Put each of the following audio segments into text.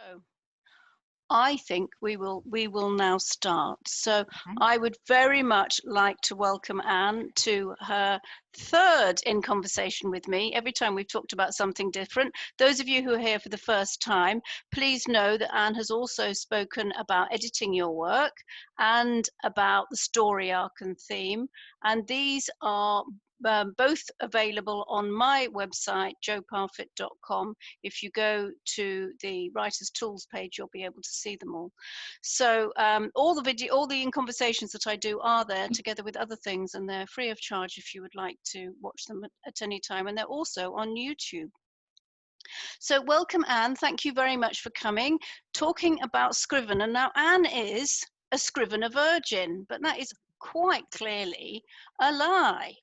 So I think we will now start. So Okay. I would very much like to welcome Anne to her third in conversation with me. Every time we've talked about something different. Those of you who are here for the first time, please know that Anne has also spoken about editing your work and about the story arc and theme. And these are both available on my website, joeparfitt.com. If you go to the Writers Tools page, you'll be able to see them all. So all the in conversations that I do are there together with other things, and they're free of charge if you would like to watch them at any time. And they're also on YouTube. So welcome, Anne. Thank you very much for coming. Talking about Scrivener. Now, Anne is a Scrivener virgin, but that is quite clearly a lie.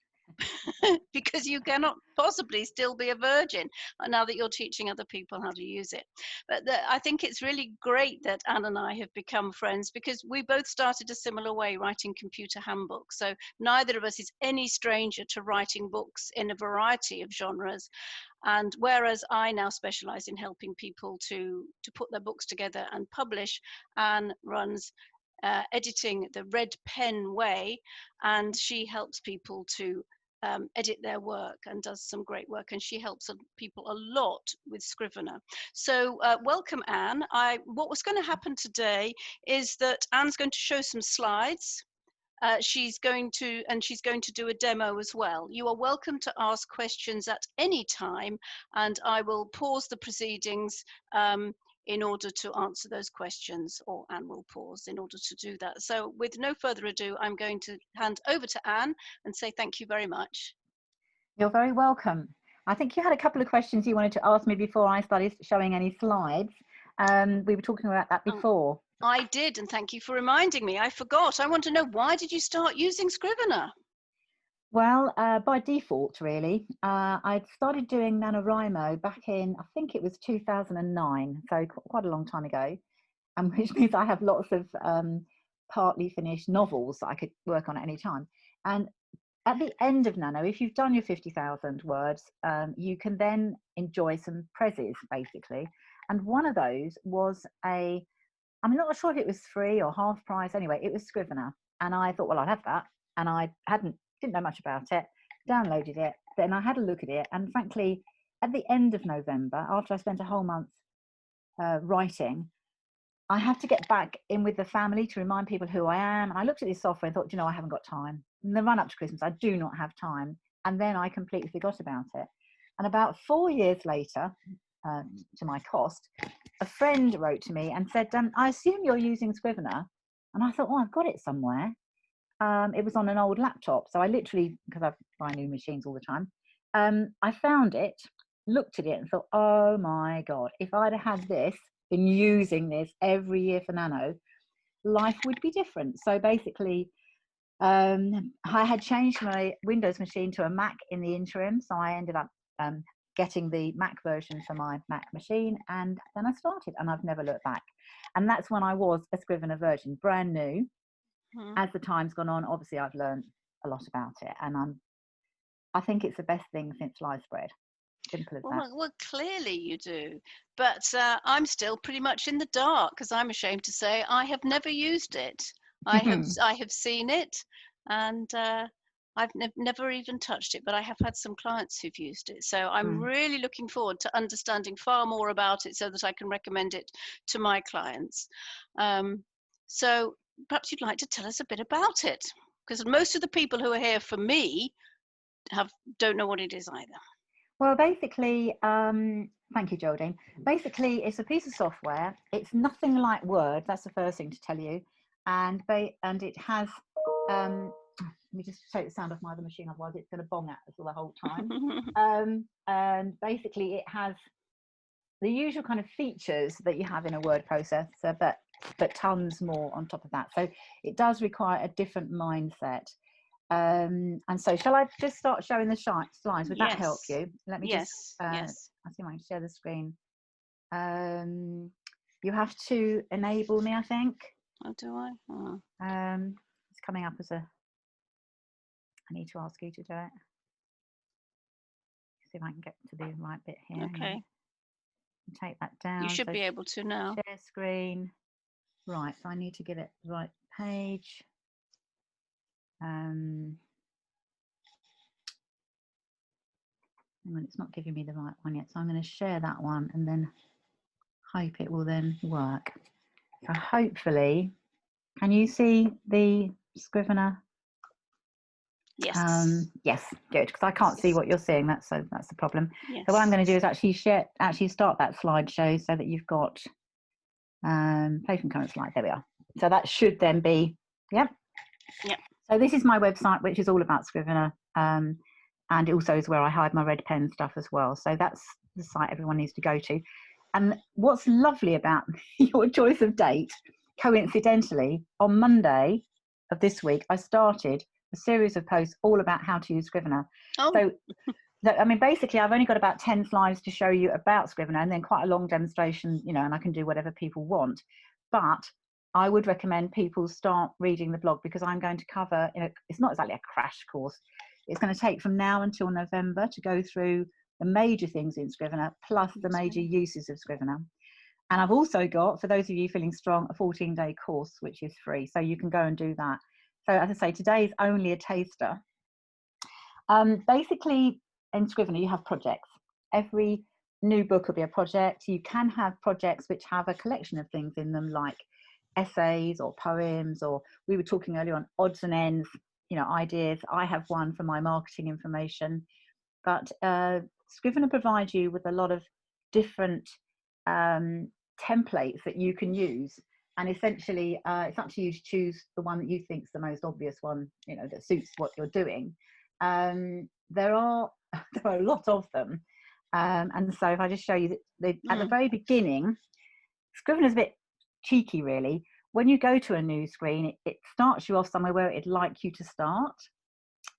Because you cannot possibly still be a virgin now that you're teaching other people how to use it. But I think it's really great that Anne and I have become friends, because we both started a similar way, writing computer handbooks. So neither of us is any stranger to writing books in a variety of genres. And whereas I now specialize in helping people to put their books together and publish, Anne runs editing the Red Pen way, and she helps people to edit their work and does some great work, and she helps people a lot with Scrivener. So welcome, Anne. What was going to happen today is that Anne's going to show some slides. She's going to do a demo as well. You are welcome to ask questions at any time, and I will pause the proceedings in order to answer those questions, or Anne will pause in order to do that. So with no further ado, I'm going to hand over to Anne and say thank you very much. You're very welcome. I think you had a couple of questions you wanted to ask me before I started showing any slides. We were talking about that before. I did, and thank you for reminding me. I forgot. I want to know, why did you start using Scrivener? Well, by default, really. I'd started doing NaNoWriMo back in, I think it was 2009, so quite a long time ago, and which means I have lots of partly finished novels that I could work on at any time. And at the end of Nano, if you've done your 50,000 words, you can then enjoy some prezzies, basically. And one of those was I'm not sure if it was free or half price. Anyway, it was Scrivener. And I thought, well, I'll have that. And I didn't know much about it, downloaded it. Then I had a look at it. And frankly, at the end of November, after I spent a whole month writing, I have to get back in with the family to remind people who I am. And I looked at this software and thought, I haven't got time. In the run up to Christmas, I do not have time. And then I completely forgot about it. And about 4 years later, to my cost, a friend wrote to me and said, I assume you're using Scrivener. And I thought, I've got it somewhere. It was on an old laptop. So I literally, because I buy new machines all the time, I found it, looked at it and thought, oh my God, if I'd have had this, been using this every year for Nano, life would be different. So basically, I had changed my Windows machine to a Mac in the interim. So I ended up getting the Mac version for my Mac machine, and then I started, and I've never looked back. And that's when I was a Scrivener version, brand new. As the time's gone on, obviously I've learned a lot about it, and I think it's the best thing since sliced bread. Simple as that. Well, clearly you do, but I'm still pretty much in the dark, because I'm ashamed to say I have never used it. I have seen it, and I've never even touched it, but I have had some clients who've used it. So I'm really looking forward to understanding far more about it so that I can recommend it to my clients. So perhaps you'd like to tell us a bit about it, because most of the people who are here for me don't know what it is either. Well, basically, thank you, Geraldine. Basically, it's a piece of software. It's nothing like Word. That's the first thing to tell you. And it has, let me just take the sound off my other machine, otherwise it's going to bong at us the whole time. And basically, it has the usual kind of features that you have in a word processor, but tons more on top of that. So it does require a different mindset. And so shall I just start showing the slides? Would that help you? Let me yes. I see if I can share the screen. You have to enable me, I think. Oh, do I? Oh. It's coming up as I need to ask you to do it. See if I can get to the right bit here. Okay. take that You down. should So be able to now. share screen. Right, so I need to give it the right page. Hang on, it's not giving me the right one yet, so I'm going to share that one and then hope it will then work. So hopefully, can you see the Scrivener? Yes. Yes, good, because I can't see what you're seeing. That's the problem. Yes. So what I'm going to do is actually start that slideshow so that you've got play from current slide. There we are. So that should then be, yep. Yep. So this is my website, which is all about Scrivener, and it also is where I hide my red pen stuff as well. So that's the site everyone needs to go to. And what's lovely about your choice of date, coincidentally, on Monday of this week, I started a series of posts all about how to use Scrivener. Oh. So, I mean, basically, I've only got about 10 slides to show you about Scrivener and then quite a long demonstration, you know, and I can do whatever people want. But I would recommend people start reading the blog because I'm going to cover, you know, it's not exactly a crash course. It's going to take from now until November to go through the major things in Scrivener, plus the major uses of Scrivener. And I've also got, for those of you feeling strong, a 14-day course, which is free. So you can go and do that. So as I say, today is only a taster. Basically, in Scrivener, you have projects. Every new book will be a project. You can have projects which have a collection of things in them, like essays or poems, or we were talking earlier on odds and ends, you know, ideas. I have one for my marketing information. But Scrivener provides you with a lot of different templates that you can use. And essentially, it's up to you to choose the one that you think is the most obvious one, you know, that suits what you're doing. There are a lot of them. And so if I just show you that at the very beginning, Scrivener's a bit cheeky, really. When you go to a new screen, it starts you off somewhere where it'd like you to start.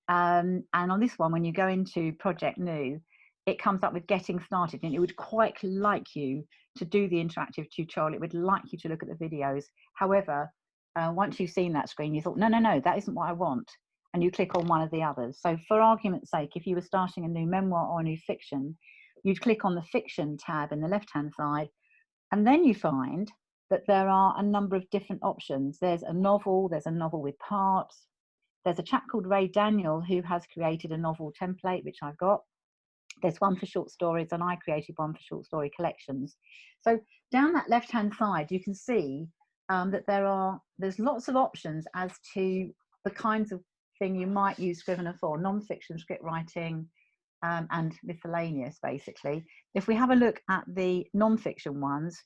And on this one, when you go into Project New, it comes up with getting started, and it would quite like you to do the interactive tutorial. It would like you to look at the videos. However, once you've seen that screen, you thought, no, that isn't what I want. And you click on one of the others. So for argument's sake, if you were starting a new memoir or a new fiction, you'd click on the fiction tab in the left-hand side, and then you find that there are a number of different options. There's a novel with parts. There's a chap called Ray Daniel who has created a novel template, which I've got. There's one for short stories, and I created one for short story collections. So down that left-hand side, you can see that there's lots of options as to the kinds of thing you might use Scrivener for: non-fiction, script writing, and miscellaneous, basically. If we have a look at the non-fiction ones,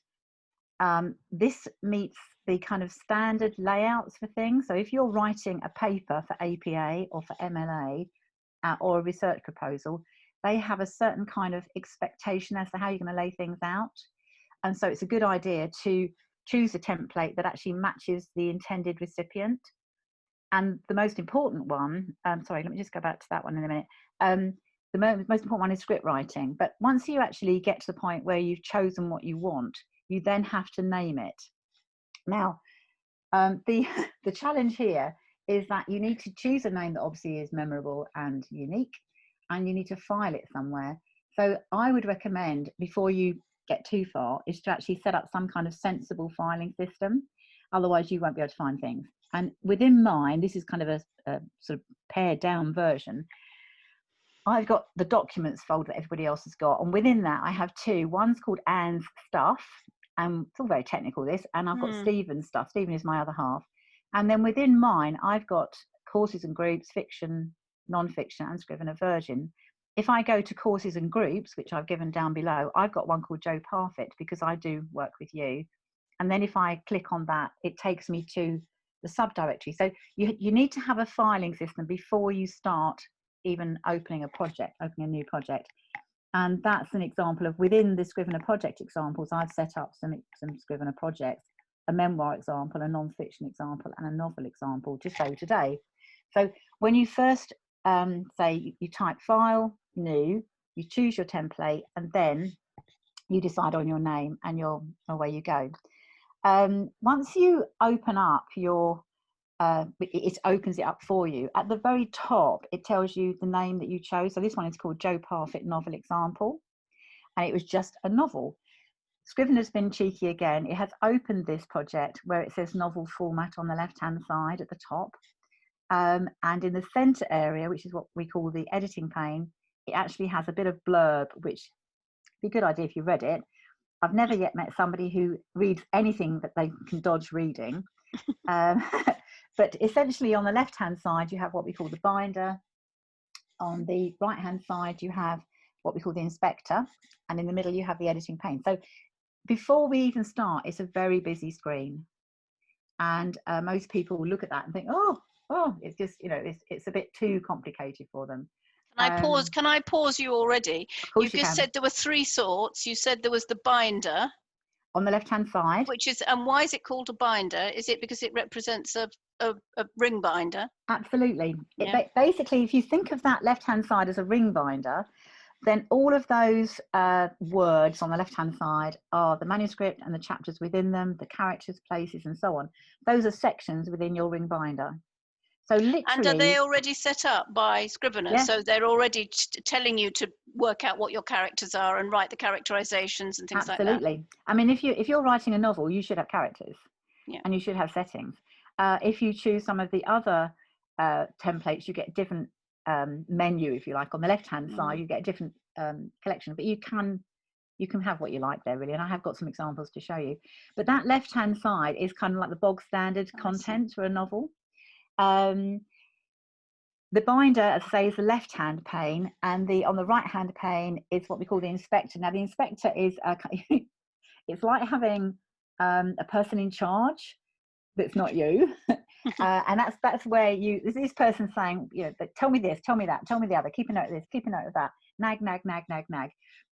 this meets the kind of standard layouts for things. So if you're writing a paper for APA or for MLA or a research proposal, they have a certain kind of expectation as to how you're going to lay things out. And so it's a good idea to choose a template that actually matches the intended recipient. And the most important one, sorry, let me just go back to that one in a minute. The most important one is script writing. But once you actually get to the point where you've chosen what you want, you then have to name it. Now, the challenge here is that you need to choose a name that obviously is memorable and unique, and you need to file it somewhere. So I would recommend, before you get too far, is to actually set up some kind of sensible filing system. Otherwise, you won't be able to find things. And within mine, this is kind of a sort of pared down version. I've got the documents folder that everybody else has got, and within that I have two. One's called Anne's Stuff, and it's all very technical, this, and I've got Stephen's Stuff. Stephen is my other half. And then within mine, I've got courses and groups, fiction, non-fiction, and Scrivener Virgin. If I go to courses and groups, which I've given down below, I've got one called Joe Parfitt, because I do work with you. And then if I click on that, it takes me to the subdirectory. So you need to have a filing system before you start even opening a new project. And that's an example of, within the Scrivener project examples, I've set up some Scrivener projects, a memoir example, a non-fiction example, and a novel example to show today. So when you first say you type file, new, you choose your template, and then you decide on your name, and away you go. Once you open up your it opens it up for you. At the very top, it tells you the name that you chose. So this one is called Joe Parfitt Novel Example, and it was just a novel. Scrivener's been cheeky again. It has opened this project where it says novel format on the left-hand side at the top. And in the center area, which is what we call the editing pane, it actually has a bit of blurb, which would be a good idea if you read it. I've never yet met somebody who reads anything that they can dodge reading. But essentially on the left-hand side, you have what we call the binder. On the right-hand side, you have what we call the inspector. And in the middle, you have the editing pane. So before we even start, it's a very busy screen. And most people will look at that and think, oh, it's just, it's a bit too complicated for them. Can I pause you already? Of course You just said there were 3 sorts. You said there was the binder. On the left-hand side. And why is it called a binder? Is it because it represents a ring binder? Absolutely. Yeah. Basically, if you think of that left-hand side as a ring binder, then all of those words on the left-hand side are the manuscript and the chapters within them, the characters, places, and so on. Those are sections within your ring binder. So literally. And are they already set up by Scrivener? Yeah. So they're already telling you to work out what your characters are and write the characterizations and things like that? Absolutely. I mean, if you're writing a novel, you should have characters. Yeah. And you should have settings. If you choose some of the other templates, you get different menu, if you like. On the left-hand side, you get a different collection, but you can have what you like there, really. And I have got some examples to show you. But that left-hand side is kind of like the bog standard content for a novel. The binder, as I say, is the left-hand pane, and on the right-hand pane is what we call the inspector. Now, the inspector is it's like having a person in charge that's not you. And that's where this person saying, tell me this, tell me that, tell me the other, keep a note of this, keep a note of that, nag.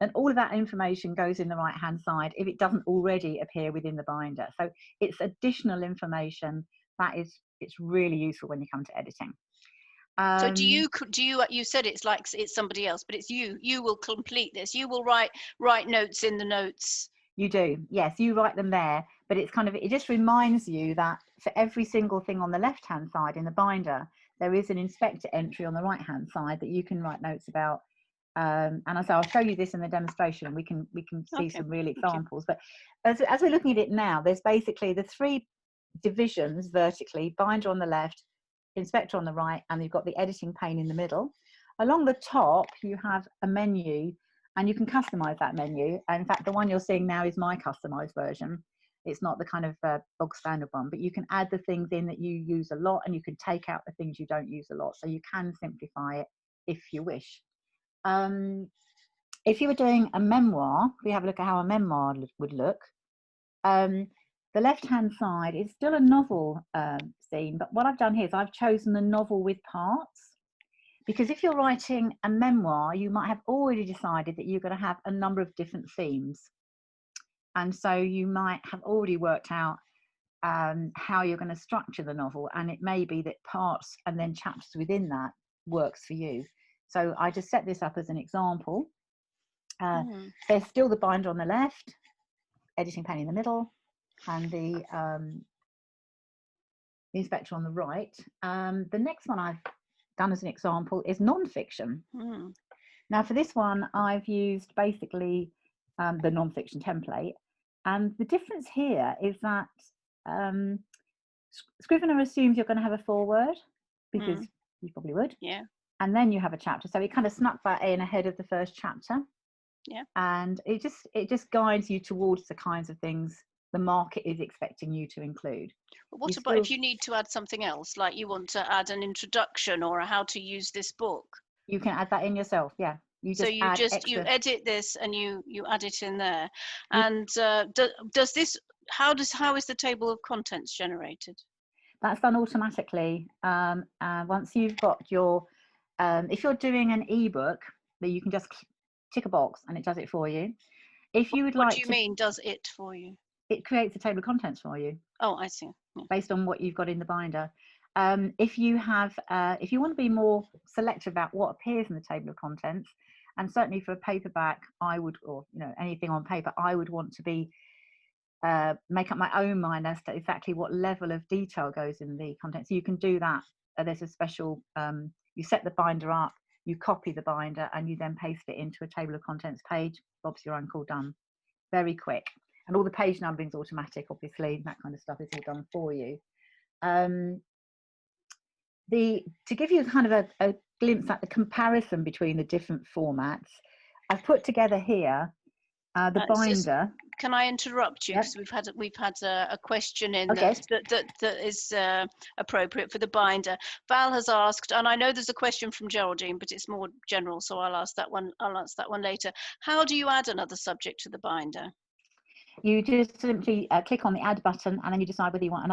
And all of that information goes in the right-hand side if it doesn't already appear within the binder. So it's additional information it's really useful when you come to editing. So you said it's like it's somebody else, but it's you will complete this. You will write notes in the notes. You do, yes, you write them there, but it just reminds you that for every single thing on the left-hand side in the binder, there is an inspector entry on the right-hand side that you can write notes about. And I'll show you this in the demonstration, and we can see some real examples. But as we're looking at it now, there's basically the 3 divisions vertically: binder on the left, inspector on the right, and you've got the editing pane in the middle. Along the top, you have a menu, and you can customize that menu. And in fact, the one you're seeing now is my customized version. It's not the kind of bog standard one, but you can add the things in that you use a lot, and you can take out the things you don't use a lot. So you can simplify it if you wish. If you were doing a memoir, we have a look at how a memoir would look. The left-hand side is still a novel scene, but what I've done here is I've chosen the novel with parts, because if you're writing a memoir, you might have already decided that you're going to have a number of different themes. And so you might have already worked out how you're going to structure the novel, and it may be that parts and then chapters within that works for you. So I just set this up as an example. There's still the binder on the left, editing pane in the middle, and the inspector on the right. The next one I've done as an example is non-fiction. Now for this one, I've used basically the non-fiction template. And the difference here is that Scrivener assumes you're going to have a foreword, because you probably would. Yeah. And then you have a chapter. So it kind of snuck that in ahead of the first chapter. Yeah. And it just guides you towards the kinds of things the market is expecting you to include. But what about if you need to add something else, like you want to add an introduction or how to use this book? You can add that in yourself, yeah. You edit this and you add it in there. And how is the table of contents generated? That's done automatically. Once you've got your, if you're doing an ebook, that you can just tick a box and it does it for you. If you would like, what do you mean does it for you? It creates a table of contents for you. Oh, I see. Yeah. Based on what you've got in the binder. If you want to be more selective about what appears in the table of contents, and certainly for a paperback, anything on paper, I would want to be make up my own mind as to exactly what level of detail goes in the content. So you can do that. There's a special, you set the binder up, you copy the binder, and you then paste it into a table of contents page. Bob's your uncle, done. Very quick. and all the page numbering is automatic, obviously, that kind of stuff is all done for you. To give you kind of a glimpse at the comparison between the different formats, I've put together here the binder. Can I interrupt you? Yep. Because we've had a question in Okay. that is appropriate for the binder. Val has asked, and I know there's a question from Geraldine, but it's more general, so I'll answer that one later. How do you add another subject to the binder? You just simply click on the add button, and then you decide whether you want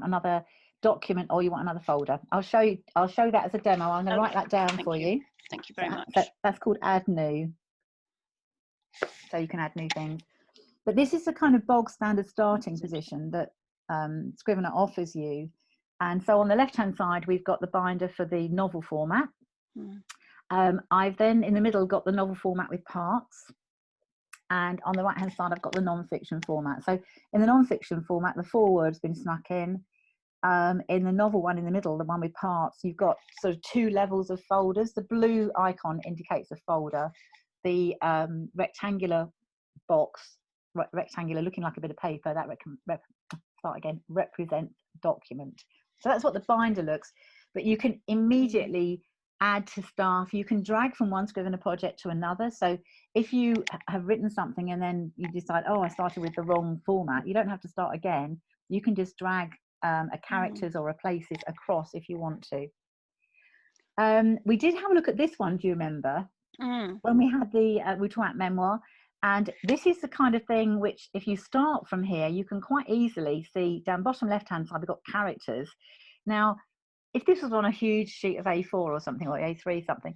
another document or you want another folder. I'll show that as a demo. I'm going to write that down for you. Thank you very much. That's called add new. So you can add new things. But this is the kind of bog standard starting position that Scrivener offers you. And so on the left-hand side, we've got the binder for the novel format. I've then in the middle got the novel format with parts. And on the right-hand side, I've got the non-fiction format. So in the non-fiction format, the foreword's been snuck in. In the novel one in the middle, the one with parts, you've got sort of 2 levels of folders. The blue icon indicates a folder. The rectangular box, rectangular looking like a bit of paper, that represents document. So that's what the binder looks. But you can immediately add to stuff. You can drag from one Scrivener project to another. So if you have written something and then you decide, oh, I started with the wrong format, you don't have to start again. You can just drag a characters or a places across if you want to. We did have a look at this one, do you remember? When we had we talked about Memoir, and this is the kind of thing which if you start from here, you can quite easily see down bottom left hand side we've got characters. Now if this was on a huge sheet of A4 or something, or A3 something,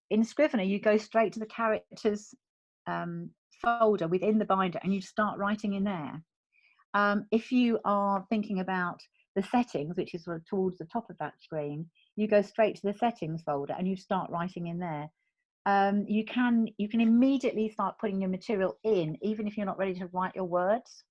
in Scrivener you go straight to the characters folder within the binder and you start writing in there. If you are thinking about the settings, which is sort of towards the top of that screen, you go straight to the settings folder and you start writing in there. You can immediately start putting your material in, even if you're not ready to write your words.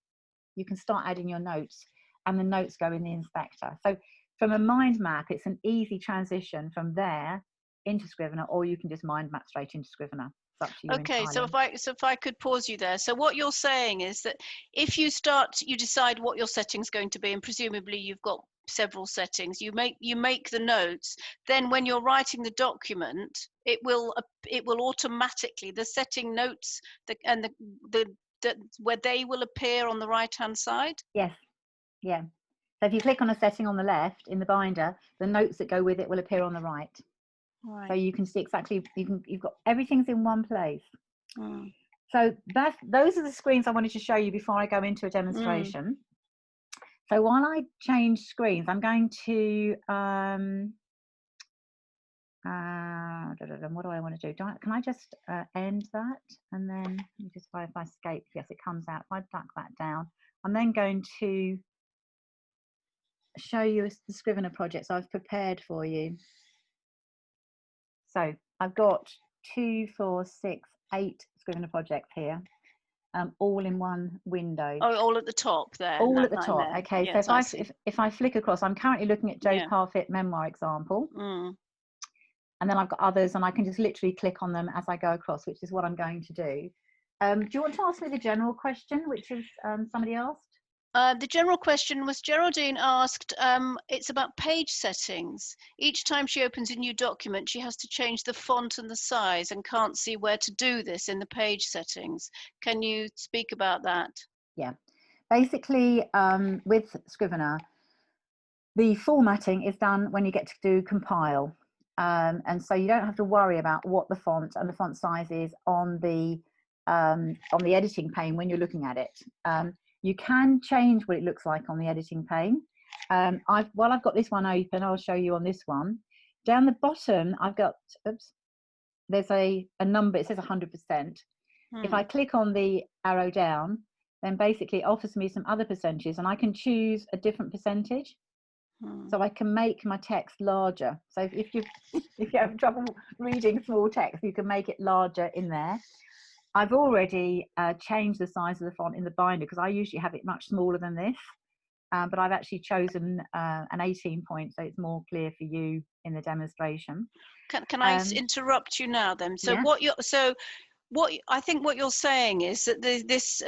You can start adding your notes, and the notes go in the inspector. So from a mind map, it's an easy transition from there into Scrivener, or you can just mind map straight into Scrivener. It's up to you entirely. So if I could pause you there. So what you're saying is that if you decide what your setting's going to be, and presumably you've got several settings, you make the notes, then when you're writing the document, it will automatically, the setting notes where they will appear on the right hand side. Yes. Yeah. So if you click on a setting on the left in the binder, the notes that go with it will appear on the right. Right. So you can see exactly, you've got everything's in one place. So those are the screens I wanted to show you before I go into a demonstration. So while I change screens, I'm going to what do I want to do? Can I just end that, and then let me just if I escape, yes, it comes out. If I duck that down, I'm then going to show you the Scrivener projects I've prepared for you. So I've got 2, 4, 6, 8 Scrivener projects here, all in one window. Oh, all at the top there. All at the top. There. Okay, yes, so if I flick across, I'm currently looking at Joe's Parfitt Memoir example. And then I've got others, and I can just literally click on them as I go across, which is what I'm going to do. Do you want to ask me the general question, which is somebody asked? The general question was, Geraldine asked, it's about page settings. Each time she opens a new document, she has to change the font and the size and can't see where to do this in the page settings. Can you speak about that? Yeah, basically with Scrivener, the formatting is done when you get to do compile. And so you don't have to worry about what the font and the font size is on the editing pane when you're looking at it. You can change what it looks like on the editing pane. While I've got this one open, I'll show you on this one. Down the bottom, I've got, there's a number, it says 100%. If I click on the arrow down, then basically it offers me some other percentages, and I can choose a different percentage. So I can make my text larger. So if you have trouble reading small text, you can make it larger in there. I've already changed the size of the font in the binder because I usually have it much smaller than this, but I've actually chosen an 18 point, so it's more clear for you in the demonstration. Can I interrupt you now then? So yeah. What I think what you're saying is that this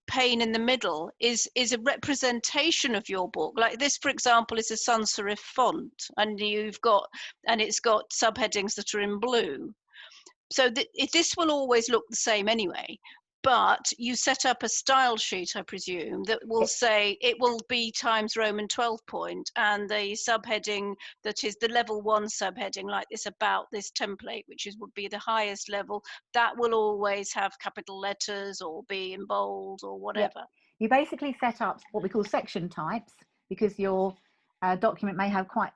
pane in the middle is a representation of your book. Like this, for example, is a sans serif font, and it's got subheadings that are in blue. So this will always look the same anyway. But you set up a style sheet, I presume, that will say it will be Times Roman 12 point, and the subheading that is the level 1 subheading, like this about this template, which would be the highest level, that will always have capital letters or be in bold or whatever. Yep. You basically set up what we call section types, because your document may have quite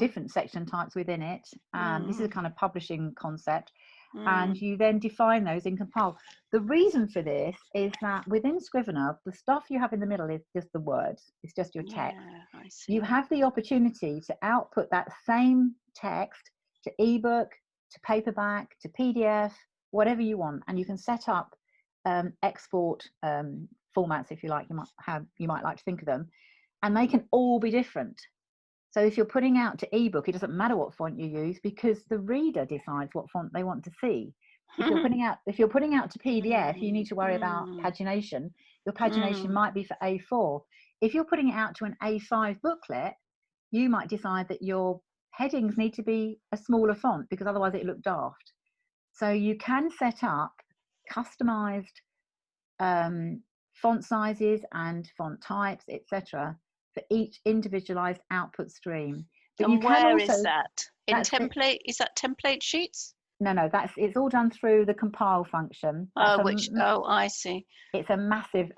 different section types within it. This is a kind of publishing concept. And you then define those in Compile. The reason for this is that within Scrivener, the stuff you have in the middle is just the words. It's just your text. Yeah, I see. You have the opportunity to output that same text to ebook, to paperback, to PDF, whatever you want. And you can set up export formats, if you like. You might like to think of them, and they can all be different. So if you're putting out to ebook, it doesn't matter what font you use, because the reader decides what font they want to see. If you're putting out to PDF, you need to worry about pagination. Your pagination might be for A4. If you're putting it out to an A5 booklet, you might decide that your headings need to be a smaller font, because otherwise it look daft. So you can set up customized font sizes and font types, etc., for each individualized output stream. But and where is that? In template? Is that template sheets? No, it's all done through the compile function. I see. It's a massive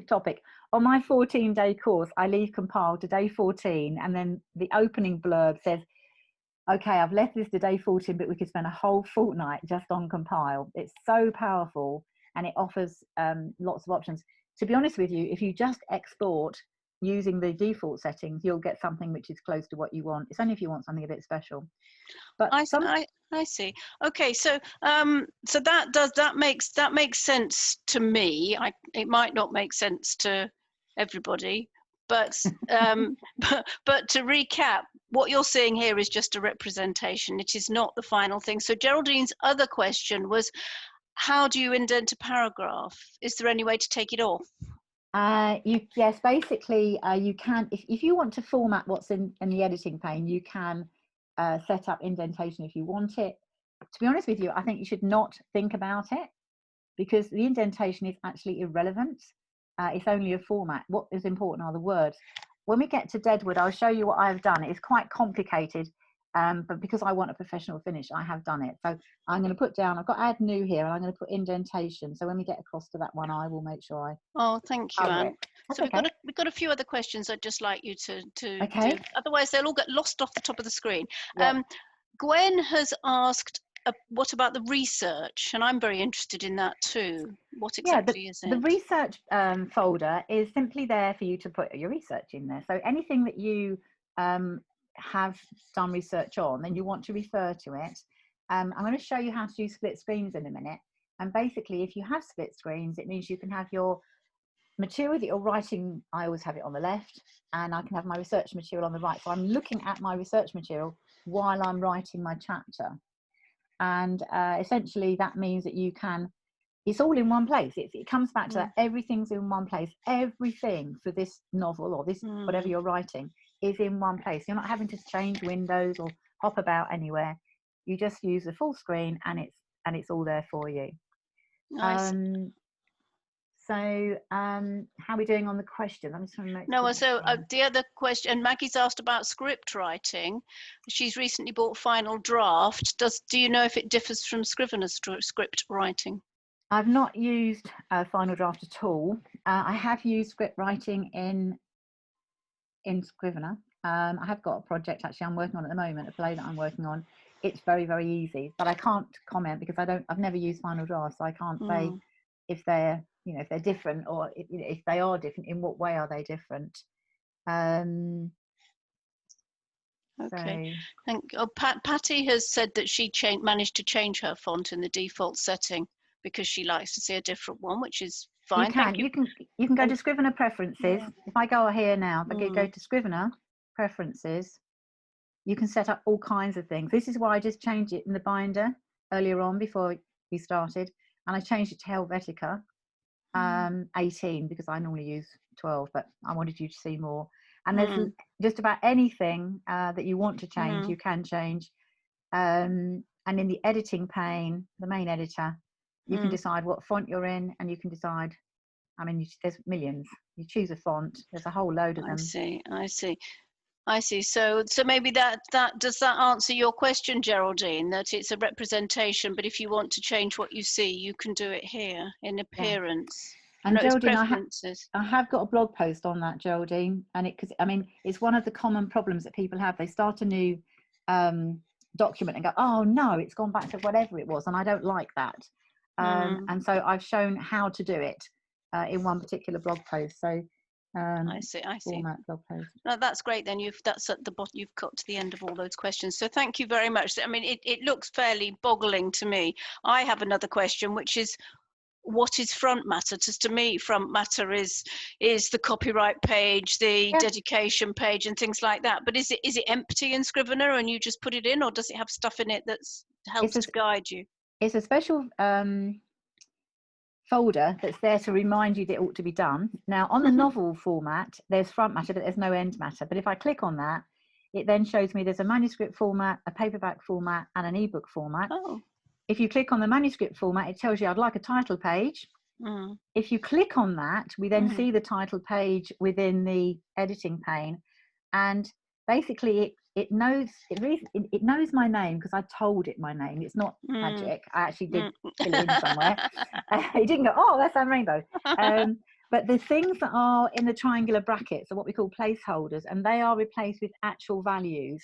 topic. On my 14-day course, I leave compile to day 14, and then the opening blurb says, okay, I've left this to day 14, but we could spend a whole fortnight just on compile. It's so powerful, and it offers lots of options. To be honest with you, if you just export using the default settings, you'll get something which is close to what you want. It's only if you want something a bit special. But I see. Okay, so that makes sense to me. It might not make sense to everybody, but but to recap, what you're seeing here is just a representation. It is not the final thing. So Geraldine's other question was, how do you indent a paragraph? Is there any way to take it off? Yes, basically you can, if you want to format what's in the editing pane, you can set up indentation if you want it. To be honest with you, I think you should not think about it, because the indentation is actually irrelevant. It's only a format. What is important are the words. When we get to Deadwood, I'll show you what I've done. It's quite complicated, but because I want a professional finish, I have done it. So I'm going to put down, I've got add new here, and I'm going to put indentation. So when we get across to that one, I will make sure I... Oh, thank you, Anne. So okay. we've got a few other questions I'd just like you to do. Otherwise, they'll all get lost off the top of the screen. Yep. Gwen has asked, what about the research? And I'm very interested in that too. What exactly is it? The research folder is simply there for you to put your research in there. So anything that you have done research on, then you want to refer to it. I'm going to show you how to do split screens in a minute. And basically, if you have split screens, it means you can have your material that you're writing. I always have it on the left, and I can have my research material on the right. So I'm looking at my research material while I'm writing my chapter. And essentially that means that you can, it's all in one place. It comes back to that, everything's in one place. Everything for this novel or this whatever you're writing is in one place. You're not having to change windows or hop about anywhere. You just use the full screen, and it's all there for you. Nice. So how are we doing on the questions? I'm just trying to make the other question, and Maggie's asked about script writing. She's recently bought Final Draft. Do you know if it differs from Scrivener's script writing? I've not used Final Draft at all. I have used script writing in Scrivener. I have got a project actually I'm working on at the moment, a play that I'm working on. It's very, very easy, but I can't comment because I've never used Final Draft, so I can't say if they're different, or if they are different, in what way are they different. Okay. Patty has said that she managed to change her font in the default setting because she likes to see a different one, which is fine. You can go to Scrivener preferences. If I go here now, if I go to Scrivener preferences, you can set up all kinds of things. This is why I just changed it in the binder earlier on before we started, and I changed it to Helvetica. 18 because I normally use 12, but I wanted you to see more. And there's Mm. just about anything that you want to change, Mm. you can change. And in the editing pane, the main editor, you can Mm. decide what font you're in, and you can decide, I mean, there's millions. You choose a font, there's a whole load of I them. see. I see. I see. So maybe that does that answer your question, Geraldine? That it's a representation, but if you want to change what you see, you can do it here in Yeah. appearance. And No, it's Geraldine, preferences. I have got a blog post on that, Geraldine, and because I mean, it's one of the common problems that people have. They start a new document and go, oh no, it's gone back to whatever it was, and I don't like that. And so I've shown how to do it in one particular blog post. So I see. I see. format blog post. No, that's great. Then that's at the bottom. You've got to the end of all those questions. So thank you very much. I mean, it looks fairly boggling to me. I have another question, which is, what is front matter? Just to me, front matter is the copyright page, the dedication page, and things like that. But is it empty in Scrivener and you just put it in, or does it have stuff in it that helps to guide you? It's a special folder that's there to remind you that it ought to be done. Now, on the novel format, there's front matter, but there's no end matter. But if I click on that, it then shows me there's a manuscript format, a paperback format, and an ebook format. Oh. If you click on the manuscript format, it tells you I'd like a title page. If you click on that, we then see the title page within the editing pane, and basically it knows my name because I told it my name. It's not magic. I actually did fill it in somewhere. It didn't go, oh, that's Anne Rainbow. But the things that are in the triangular brackets are what we call placeholders, and they are replaced with actual values.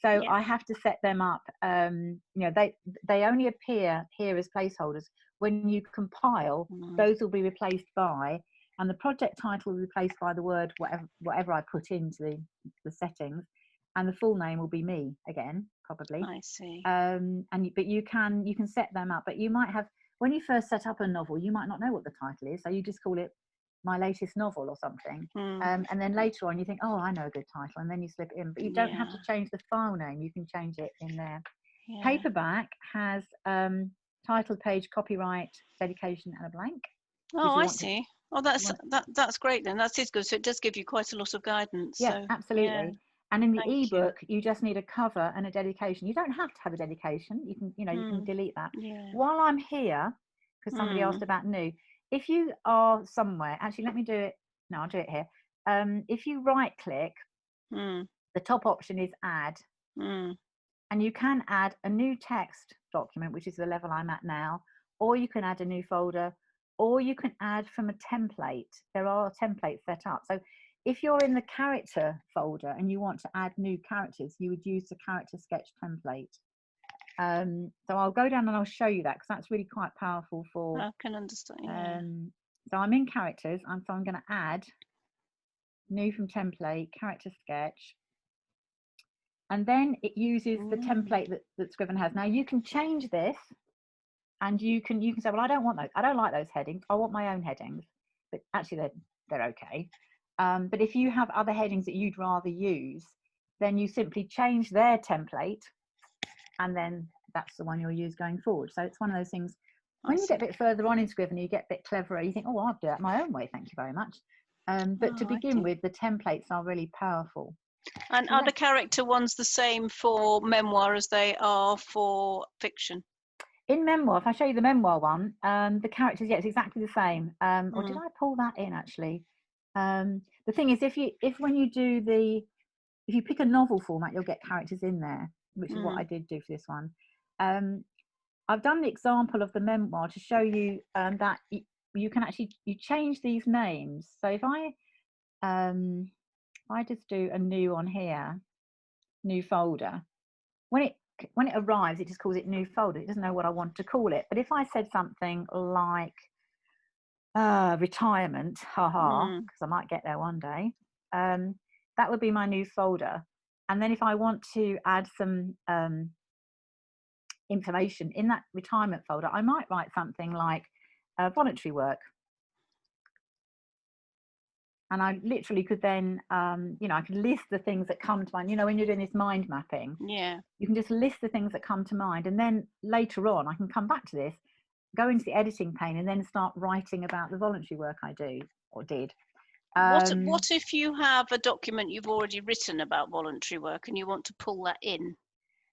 So I have to set them up. You know, they only appear here as placeholders. When you compile, those will be replaced by, and the project title will be replaced by the word whatever I put into the settings, and the full name will be me again, probably. I see. But you can set them up. But you might have, when you first set up a novel, you might not know what the title is, so you just call it my latest novel or something. And then later on you think, oh, I know a good title, and then you slip it in. But you don't have to change the file name, you can change it in there. Paperback has title page, copyright, dedication, and a blank. Oh, I see. Oh, that's great then. That is good. So it does give you quite a lot of guidance. Yeah, so, absolutely. Yeah. And in the ebook, you just need a cover and a dedication. You don't have to have a dedication. You can, you can delete that. While I'm here, because somebody asked about new, if you are somewhere, actually, let me do it. No, I'll do it here. If you right click, the top option is add. And you can add a new text document, which is the level I'm at now, or you can add a new folder, or you can add from a template. There are templates set up. So if you're in the character folder and you want to add new characters, you would use the character sketch template. So I'll go down and I'll show you that, because that's really quite powerful for. I can understand. So I'm in characters, so I'm going to add new from template, character sketch. And then it uses the template that Scrivener has. Now you can change this, and you can say, well, I don't want those. I don't like those headings. I want my own headings. But actually, they're okay. But if you have other headings that you'd rather use, then you simply change their template, and then that's the one you'll use going forward. So it's one of those things. When you get a bit further on in Scrivener, you get a bit cleverer. You think, oh, I'll do that my own way. Thank you very much. But to begin with, the templates are really powerful. And are the character ones the same for memoir as they are for fiction? In memoir, if I show you the memoir one, the characters, it's exactly the same. Or did I pull that in actually? The thing is, if you pick a novel format, you'll get characters in there, which is what I did do for this one. I've done an example of the memoir to show you that you can actually change these names. So if I just do a new on here, new folder, when it arrives, it just calls it new folder. It doesn't know what I want to call it. But if I said something like retirement, because I might get there one day, that would be my new folder. And then if I want to add some information in that retirement folder, I might write something like voluntary work. And I literally could then, I could list the things that come to mind. When you're doing this mind mapping, you can just list the things that come to mind. And then later on, I can come back to this go into the editing pane and then start writing about the voluntary work I do or did. What if you have a document you've already written about voluntary work and you want to pull that in?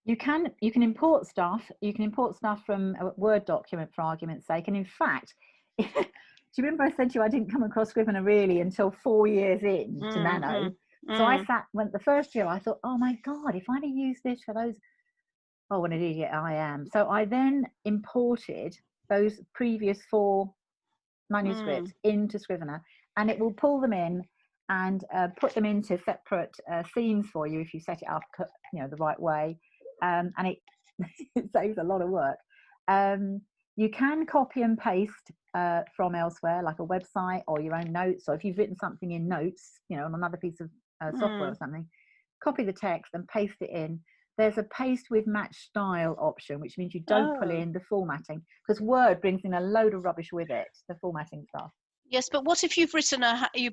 You can import stuff. You can import stuff from a Word document, for argument's sake. And in fact, do you remember I said to you I didn't come across Scrivener really until 4 years in to Nano? So I went the first year, I thought, oh my God, if I'd have used this for those, oh, what an idiot I am. So I then imported those previous 4 manuscripts into Scrivener, and it will pull them in and put them into separate scenes for you if you set it up, the right way, and it, it saves a lot of work. You can copy and paste from elsewhere, like a website or your own notes, or if you've written something in notes, on another piece of software or something, copy the text and paste it in. There's a paste with match style option, which means you don't pull in the formatting, because Word brings in a load of rubbish with it, the formatting stuff. Yes, but what if you've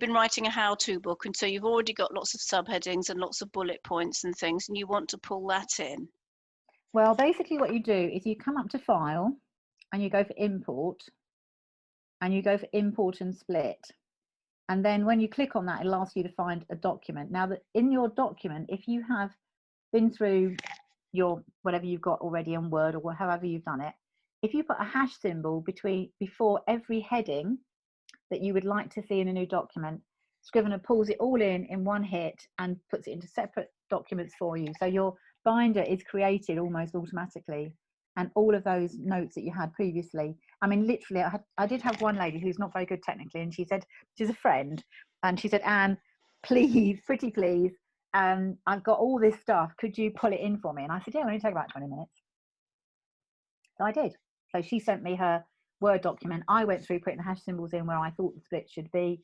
been writing a how-to book, and so you've already got lots of subheadings and lots of bullet points and things, and you want to pull that in? Well, basically what you do is you come up to File, and you go for Import, and you go for Import and Split. And then when you click on that, it'll ask you to find a document. Now, in your document, if you have been through your whatever you've got already in Word or however you've done it, if you put a hash symbol before every heading that you would like to see in a new document, Scrivener pulls it all in one hit and puts it into separate documents for you. So your binder is created almost automatically, and all of those notes that you had previously. I mean, literally, I did have one lady who's not very good technically, and she said, she's a friend, and she said, Anne, please, pretty please, I've got all this stuff, could you pull it in for me? And I said, yeah, it'll only take about 20 minutes. So I did. So she sent me her Word document. I went through putting the hash symbols in where I thought the split should be,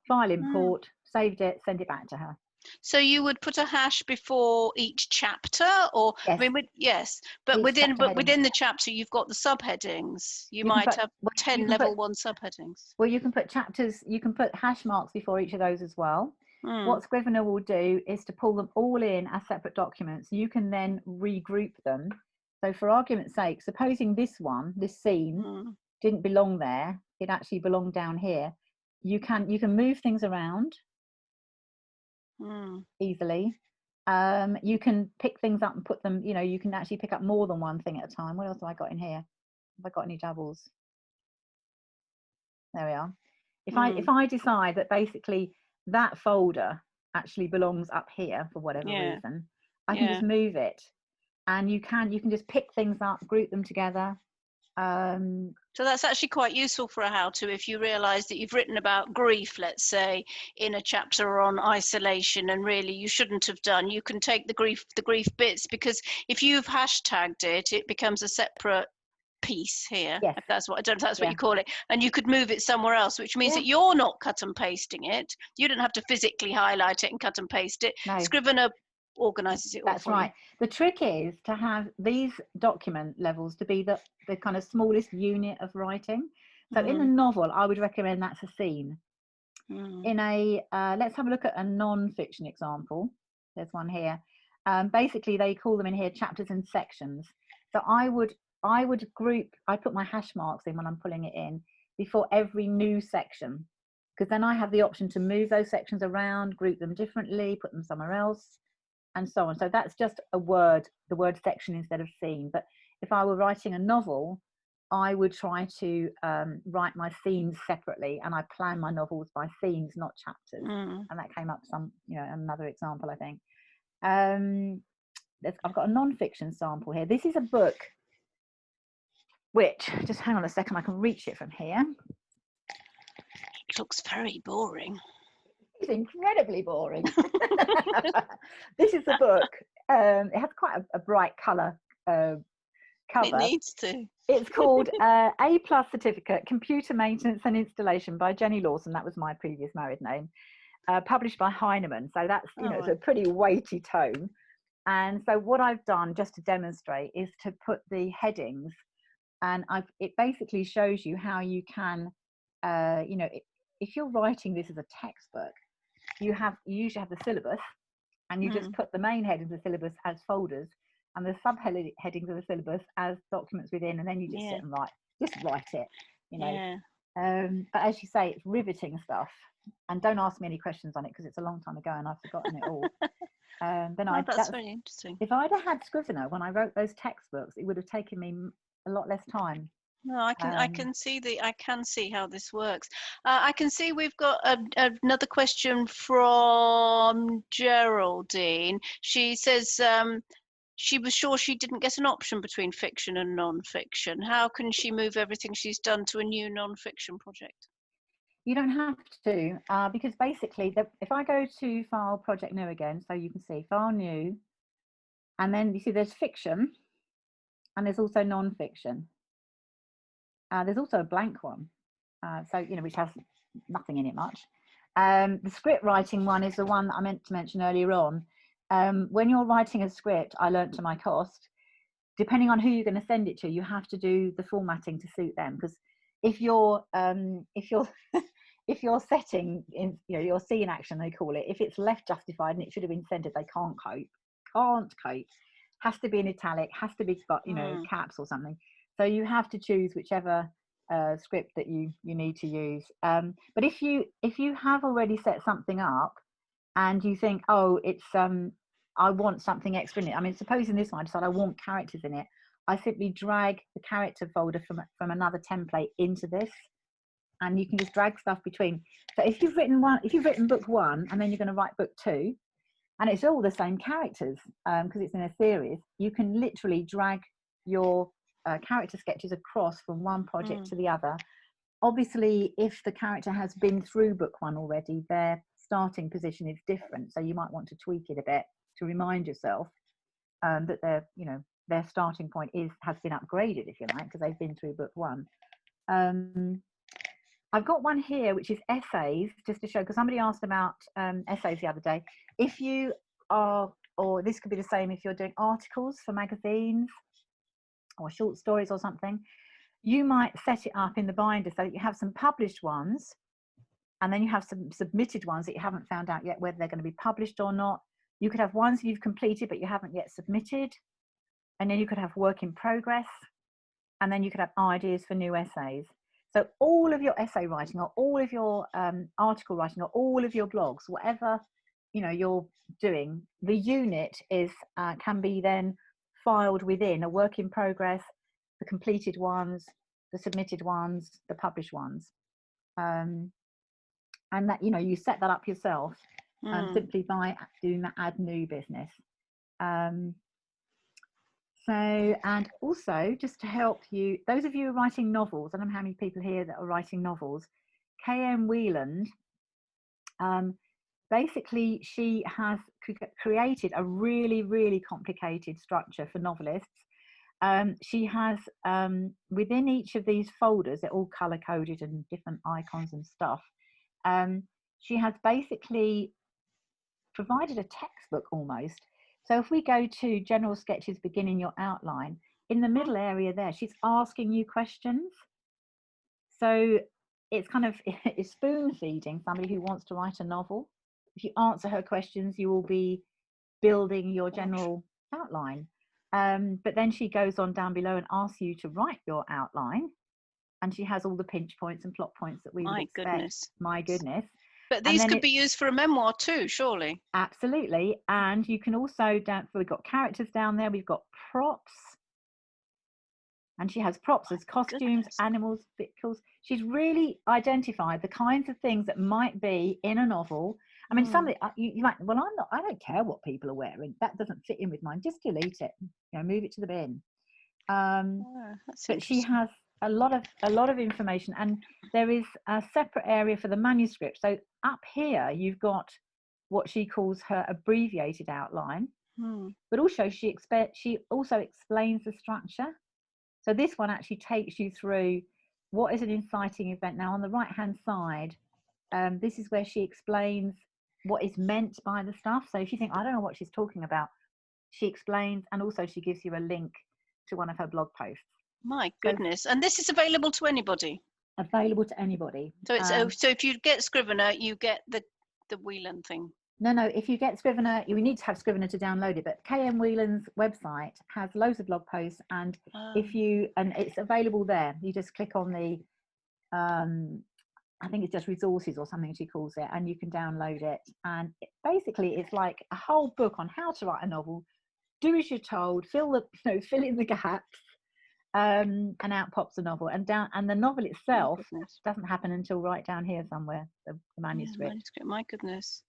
file import, saved it, send it back to her. So you would put a hash before each chapter, or yes, I mean, yes, but within the chapter you've got the subheadings. You might have 10 level 1 subheadings. Well, you can put chapters, you can put hash marks before each of those as well. What Scrivener will do is to pull them all in as separate documents. You can then regroup them. So for argument's sake, supposing this scene didn't belong there, it actually belonged down here. You can move things around easily. You can pick things up and put them, you can actually pick up more than one thing at a time. What else have I got in here? Have I got any doubles? There we are. If I decide that basically that folder actually belongs up here for whatever reason, I can just move it, and you can just pick things up, group them together. So that's actually quite useful for a how-to if you realize that you've written about grief, let's say, in a chapter on isolation, and really you shouldn't have done. You can take the grief bits, because if you've hashtagged it, it becomes a separate piece here. Yes. If that's what, I don't know if that's what you call it, and you could move it somewhere else, which means that you're not cut and pasting it. You don't have to physically highlight it and cut and paste it. No. Scrivener organizes it all. That's right. The trick is to have these document levels to be the kind of smallest unit of writing. So in a novel, I would recommend that's a scene. In a let's have a look at a non-fiction example. There's one here. Basically, they call them in here chapters and sections. So I would group, I put my hash marks in when I'm pulling it in before every new section, because then I have the option to move those sections around, group them differently, put them somewhere else, and so on. So that's just the word section instead of scene. But if I were writing a novel, I would try to write my scenes separately, and I plan my novels by scenes, not chapters. And that came up another example, I think. I've got a non-fiction sample here. This is a book which, just hang on a second, I can reach it from here. It looks very boring. It's incredibly boring. This is a book. It has quite a bright colour cover. It needs to. It's called A+ Certificate, Computer Maintenance and Installation by Jenny Lawson. That was my previous married name. Published by Heinemann. So that's, it's a pretty weighty tome. And so what I've done, just to demonstrate, is to put the headings, and it basically shows you how you can, if you're writing this as a textbook, you usually have the syllabus, and you just put the main headings of the syllabus as folders, and the subheadings of the syllabus as documents within, and then you just sit and write. just write it, you know. Yeah. But as you say, it's riveting stuff. And don't ask me any questions on it because it's a long time ago and I've forgotten it all. Then Oh, that's very interesting. if I'd have had Scrivener when I wrote those textbooks, it would have taken me a lot less time. No, I can see how this works. I can see we've got another question from Geraldine. She says she was sure she didn't get an option between fiction and non-fiction. How can she move everything she's done to a new non-fiction project? You don't have to, because basically, if I go to File Project New again, so you can see File New, and then you see there's fiction, and there's also non-fiction. There's also a blank one, so you know, which has nothing in it much. The script writing one is the one that I meant to mention earlier on. When you're writing a script, I learnt to my cost, depending on who you're going to send it to, you have to do the formatting to suit them. Because if you're if you're setting in, you know, your scene action, they call it, if it's left justified and it should have been centered, they can't cope. Has to be in italic, has to be got, you know, caps or something. So you have to choose whichever script that you need to use. But if you have already set something up and you think, oh, it's I want something extra in it. I mean, suppose in this one I decide I want characters in it, I simply drag the character folder from another template into this, and you can just drag stuff between. So if you've written book one and then you're going to write book two, and it's all the same characters because it's in a series, you can literally drag your character sketches across from one project to the other. Obviously, if the character has been through book one already, their starting position is different, so you might want to tweak it a bit to remind yourself that their starting point has been upgraded, if you like, because they've been through book one. I've got one here which is essays, just to show, because somebody asked about essays the other day. If you are, or this could be the same if you're doing articles for magazines or short stories or something, you might set it up in the binder so that you have some published ones, and then you have some submitted ones that you haven't found out yet whether they're going to be published or not. You could have ones you've completed but you haven't yet submitted, and then you could have work in progress, and then you could have ideas for new essays. So all of your essay writing, or all of your article writing, or all of your blogs, whatever you're doing, the unit is can be then filed within a work in progress, the completed ones, the submitted ones, the published ones, and that you set that up yourself simply by doing that add new business. So, and also just to help you, those of you who are writing novels, I don't know how many people here that are writing novels, K.M. Wieland, basically she has created a really, really complicated structure for novelists. She has, within each of these folders, they're all color coded and different icons and stuff. She has basically provided a textbook almost. So if we go to general sketches, beginning your outline, in the middle area there, she's asking you questions. So it's kind of, it's spoon feeding somebody who wants to write a novel. If you answer her questions, you will be building your general outline. But then she goes on down below and asks you to write your outline. And she has all the pinch points and plot points that we would expect. My goodness. But these could be used for a memoir too, surely. Absolutely. And you can also, we've got characters down there, we've got props. And she has props as costumes, animals, vehicles. She's really identified the kinds of things that might be in a novel. I mean, some of it, you might, well, I don't care what people are wearing. That doesn't fit in with mine. Just delete it, move it to the bin. But she has a lot of information, and there is a separate area for the manuscript. So up here you've got what she calls her abbreviated outline, but also she also explains the structure. So this one actually takes you through what is an inciting event. Now on the right hand side, this is where she explains what is meant by the stuff. So if you think, I don't know what she's talking about, she explains, and also she gives you a link to one of her blog posts. My goodness. And this is available to anybody? Available to anybody. So it's so if you get Scrivener, you get the Wieland thing. No, if you get Scrivener, you need to have Scrivener to download it, but KM Whelan's website has loads of blog posts, and it's available there. You just click on the, I think it's just resources or something she calls it, and you can download it. And basically it's like a whole book on how to write a novel. Do as you're told, fill in the gaps, and out pops the novel. And the novel itself doesn't happen until right down here somewhere, the manuscript. My goodness.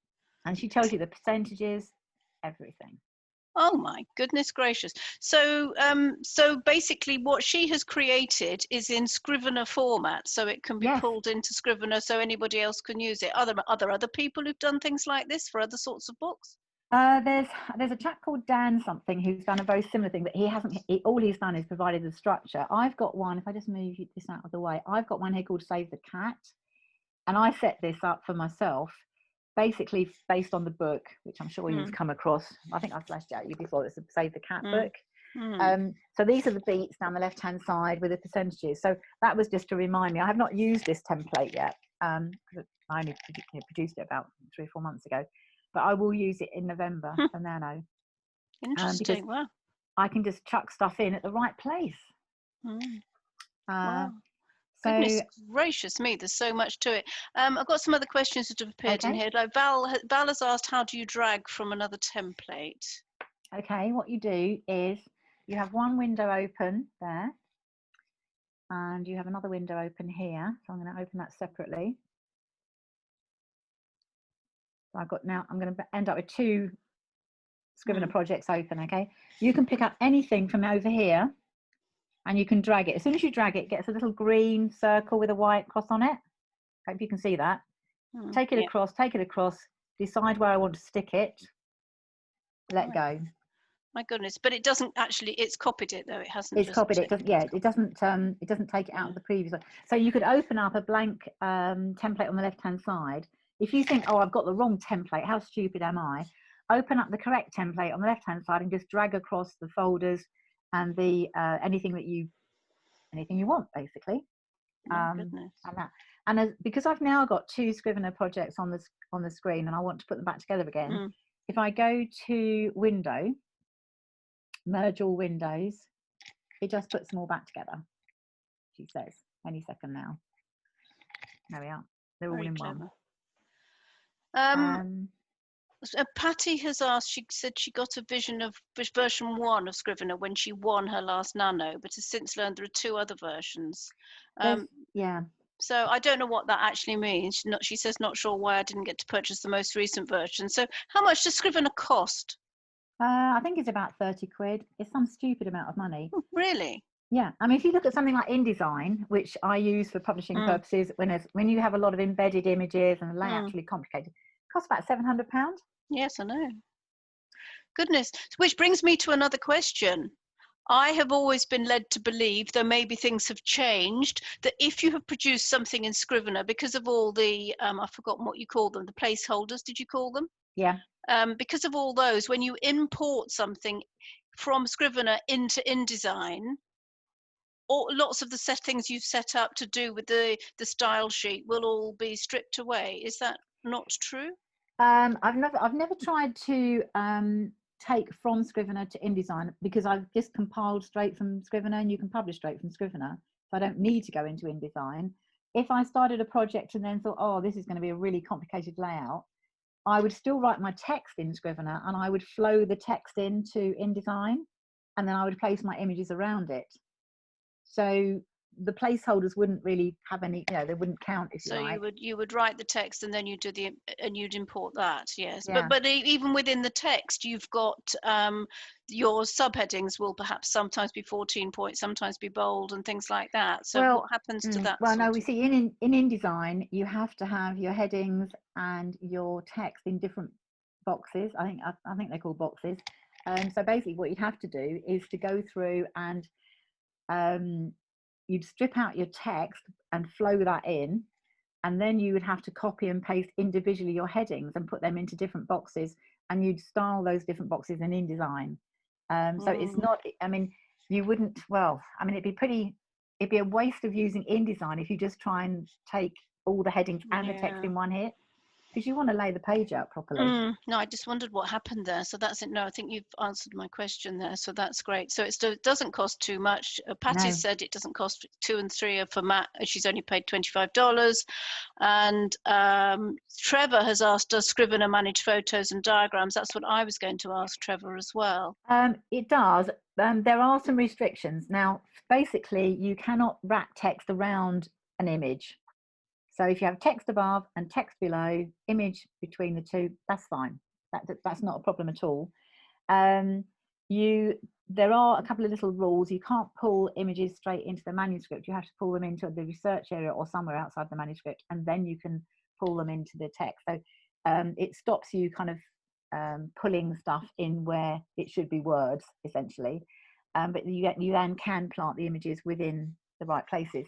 And she tells you the percentages, everything. Oh my goodness gracious. So basically what she has created is in Scrivener format, so it can be pulled into Scrivener so anybody else can use it. Are there other people who've done things like this for other sorts of books? There's a chap called Dan something who's done a very similar thing, but all he's done is provided the structure. I've got one, if I just move this out of the way, I've got one here called Save the Cat, and I set this up for myself, basically based on the book, which I'm sure you've come across. I think I've flashed out you before. It's a Save the Cat book. So these are the beats down the left hand side with the percentages. So that was just to remind me. I have not used this template yet. I only produced it about 3 or 4 months ago, but I will use it in November for Nano. Interesting. Wow. I can just chuck stuff in at the right place. Wow. Goodness gracious me, there's so much to it. I've got some other questions that have appeared in here. Like Val has asked, how do you drag from another template? Okay, what you do is you have one window open there, and you have another window open here. So I'm going to open that separately. So I'm going to end up with 2 Scrivener projects open. Okay, you can pick up anything from over here, and you can drag it. As soon as you drag it, it gets a little green circle with a white cross on it. Hope you can see that. Take it across, decide where I want to stick it, let go. My goodness, but it doesn't actually, it's copied it though, it hasn't. It's copied it, it doesn't take it out of the previous one. So you could open up a blank template on the left hand side. If you think, oh, I've got the wrong template, how stupid am I? Open up the correct template on the left hand side and just drag across the folders and the anything you want, basically. Because I've now got 2 Scrivener projects on the screen and I want to put them back together again. If I go to Window, merge all windows, it just puts them all back together. She says, any second now. There we are. They're all in one. Patty has asked, she said she got a vision of version 1 of Scrivener when she won her last Nano, but has since learned there are 2 other versions. So I don't know what that actually means. She says not sure why I didn't get to purchase the most recent version. So how much does Scrivener cost? I think it's about 30 quid. It's some stupid amount of money. Really? Yeah. I mean, if you look at something like InDesign, which I use for publishing purposes, when you have a lot of embedded images and the layout's really complicated, it costs about £700. Yes, I know. Goodness. Which brings me to another question. I have always been led to believe, though maybe things have changed, that if you have produced something in Scrivener, because of all the, I've forgotten what you call them, the placeholders, did you call them? Yeah. Because of all those, when you import something from Scrivener into InDesign, lots of the settings you've set up to do with the style sheet will all be stripped away. Is that not true? I've never tried to take from Scrivener to InDesign, because I've just compiled straight from Scrivener, and you can publish straight from Scrivener, so I don't need to go into InDesign. If I started a project and then thought, oh, this is going to be a really complicated layout, I would still write my text in Scrivener and I would flow the text into InDesign, and then I would place my images around it. So the placeholders wouldn't really have any, they wouldn't count, if you like. So you would write the text and then you'd import that, yes. Yeah. But even within the text, you've got your subheadings will perhaps sometimes be 14 points, sometimes be bold and things like that. So what happens to that? Well, no, we see in InDesign, you have to have your headings and your text in different boxes. I think they're called boxes. So basically what you'd have to do is to go through and you'd strip out your text and flow that in, and then you would have to copy and paste individually your headings and put them into different boxes, and you'd style those different boxes in InDesign. So it's not, I mean, you wouldn't, well, I mean, it'd be a waste of using InDesign if you just try and take all the headings and the text in one hit. because you want to lay the page out properly. No, I just wondered what happened there. So that's it. No, I think you've answered my question there. So that's great. So it doesn't cost too much. Patty No. said it doesn't cost 2 and 3 for Matt. She's only paid $25. And Trevor has asked, does Scrivener manage photos and diagrams? That's what I was going to ask Trevor as well. It does. There are some restrictions. Now, basically, you cannot wrap text around an image. So if you have text above and text below, image between the two, that's fine. That's not a problem at all. There are a couple of little rules. You can't pull images straight into the manuscript. You have to pull them into the research area or somewhere outside the manuscript, and then you can pull them into the text. So it stops you kind of pulling stuff in where it should be words, essentially. But you then can plant the images within the right places.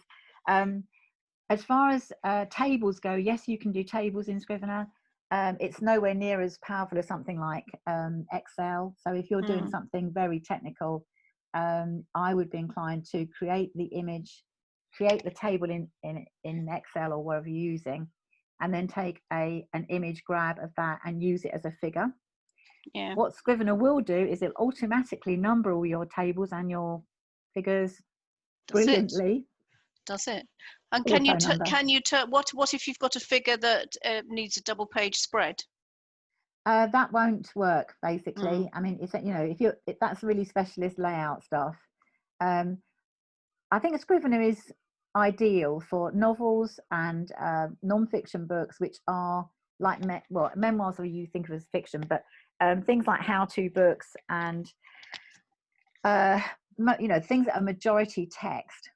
As far as tables go, yes, you can do tables in Scrivener. It's nowhere near as powerful as something like Excel. So if you're doing something very technical, I would be inclined to create the image, create the table in Excel or wherever you're using, and then take an image grab of that and use it as a figure. Yeah. What Scrivener will do is it'll automatically number all your tables and your figures brilliantly. Does it? And With a can you phone number. what if you've got a figure that needs a double page spread? That won't work, basically. I mean, it's, you know, if that's really specialist layout stuff. I think a Scrivener is ideal for novels and non-fiction books, which are like memoirs, or you think of as fiction, but things like how-to books and you know, things that are majority text.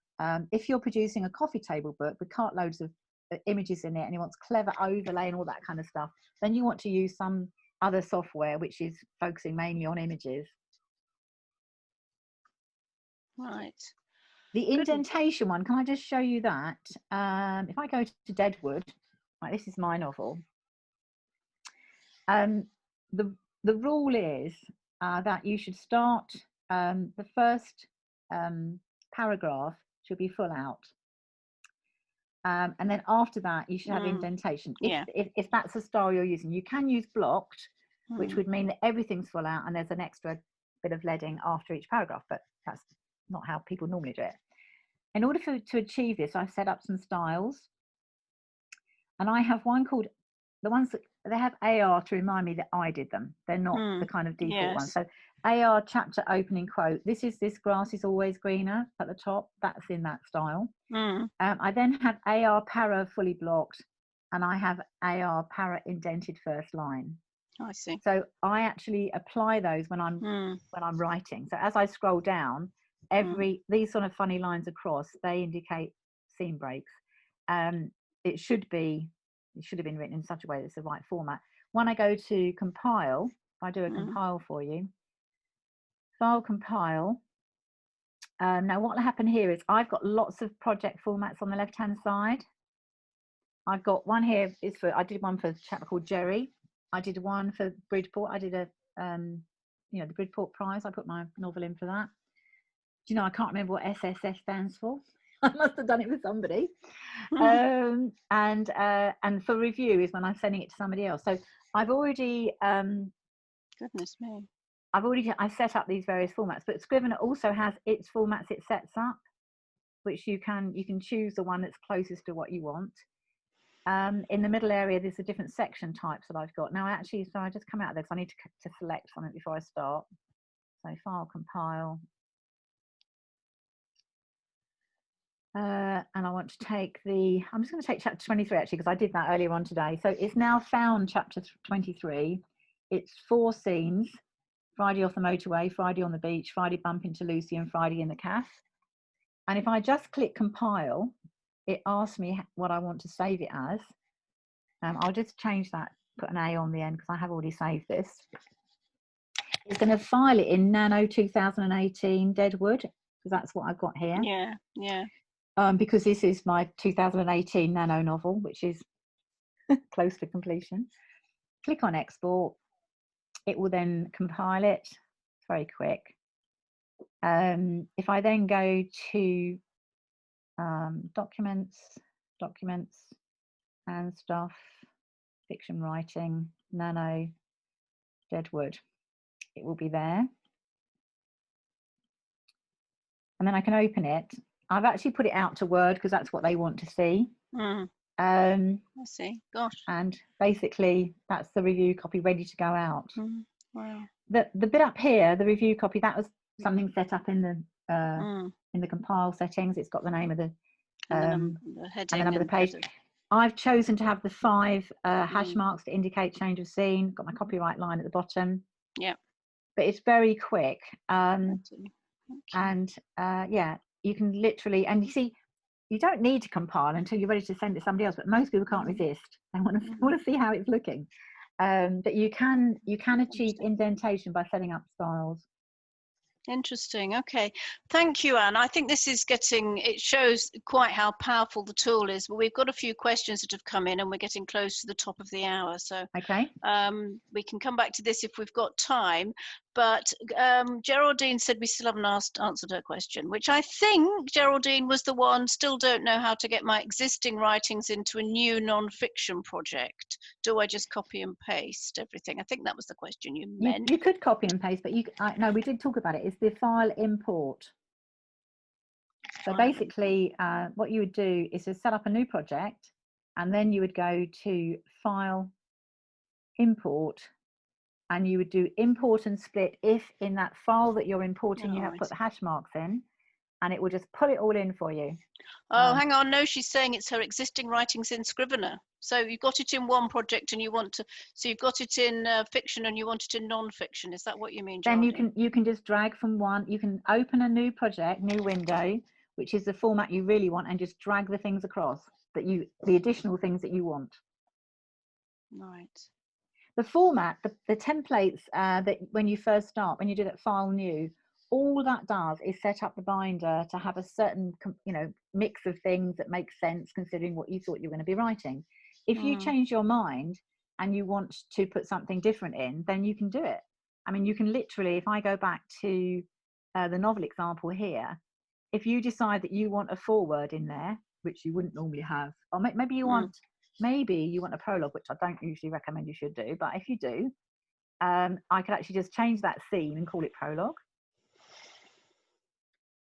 If you're producing a coffee table book with cartloads of images in it and you want clever overlay and all that kind of stuff, then you want to use some other software which is focusing mainly on images. Right. The indentation one, can I just show you that? If I go to Deadwood, right, this is my novel. The rule is that you should start, the first paragraph should be full out. And then after that, you should have indentation. If that's the style you're using, you can use blocked, which would mean that everything's full out and there's an extra bit of leading after each paragraph, but that's not how people normally do it. In order to achieve this, I've set up some styles, and I have one called, the ones that they have AR to remind me that I did them. They're not the kind of default ones. So AR chapter opening quote. This grass is always greener at the top. That's in that style. I then have AR para fully blocked, and I have AR para indented first line. I see. So I actually apply those when I'm writing. So as I scroll down, these sort of funny lines across, they indicate scene breaks. It should have been written in such a way that's the right format. When I go to compile, if I do a compile for you, file compile. Now what will happen here is I've got lots of project formats on the left hand side. I've got one here, I did one for a chap called Jerry. I did one for Bridport. I did the Bridport Prize. I put my novel in for that. Do you know, I can't remember what SSS stands for. I must have done it for somebody. And for review is when I'm sending it to somebody else. So I've already goodness me, I've set up these various formats, but Scrivener also has its formats it sets up, which you can choose the one that's closest to what you want. In the middle area, there's the different section types that I've got. Now actually, so I just come out of this, I need to select something before I start. So file compile. And I want to take I'm just going to take chapter 23 actually, because I did that earlier on today. So it's now found chapter 23. It's 4 scenes: Friday off the motorway, Friday on the beach, Friday bump into Lucy, and Friday in the cafe. And if I just click compile, it asks me what I want to save it as. I'll just change that, put an A on the end because I have already saved this. It's going to file it in Nano 2018 Deadwood, because that's what I've got here. Yeah. Because this is my 2018 Nano novel, which is close to completion. Click on export. It will then compile it. It's very quick. If I then go to documents and stuff, fiction writing, nano, Deadwood. It will be there. And then I can open it. I've actually put it out to Word because that's what they want to see. I see. Gosh. And basically that's the review copy ready to go out. Wow. The bit up here, the review copy, that was something set up in the compile settings. It's got the name of the and the heading and the number of the page. I've chosen to have the 5 hash marks to indicate change of scene. Got my copyright line at the bottom. Yeah. But it's very quick. And yeah, you can literally, and you see, you don't need to compile until you're ready to send it to somebody else, but most people can't resist. They want to see how it's looking. But you can achieve indentation by setting up styles. Interesting. Okay. Thank you, Anne. I think this is it shows quite how powerful the tool is, but we've got a few questions that have come in and we're getting close to the top of the hour. So okay. We can come back to this if we've got time. But Geraldine said we still haven't answered her question, which I think Geraldine was the one, still don't know how to get my existing writings into a new non-fiction project. Do I just copy and paste everything? I think that was the question you meant. You could copy and paste, but no, we did talk about it. It's the file import. So basically, what you would do is to set up a new project, and then you would go to File, Import, and you would do import and split if in that file that you're importing you have put the hash marks in, and it will just put it all in for you. Oh, hang on. No, she's saying it's her existing writings in Scrivener. So you've got it in one project and you want to, so you've got it in fiction and you want it in non-fiction. Is that what you mean, Geraldine? Then you can just drag from one. You can open a new project, new window, which is the format you really want, and just drag the things across the additional things that you want. Right. The format, the templates that when you first start, when you do that file new, all that does is set up the binder to have a certain, mix of things that make sense considering what you thought you were going to be writing. If you change your mind and you want to put something different in, then you can do it. I mean, you can literally, if I go back to the novel example here, if you decide that you want a foreword in there, which you wouldn't normally have, or maybe you want a prologue, which I don't usually recommend you should do, but if you do, I could actually just change that scene and call it prologue.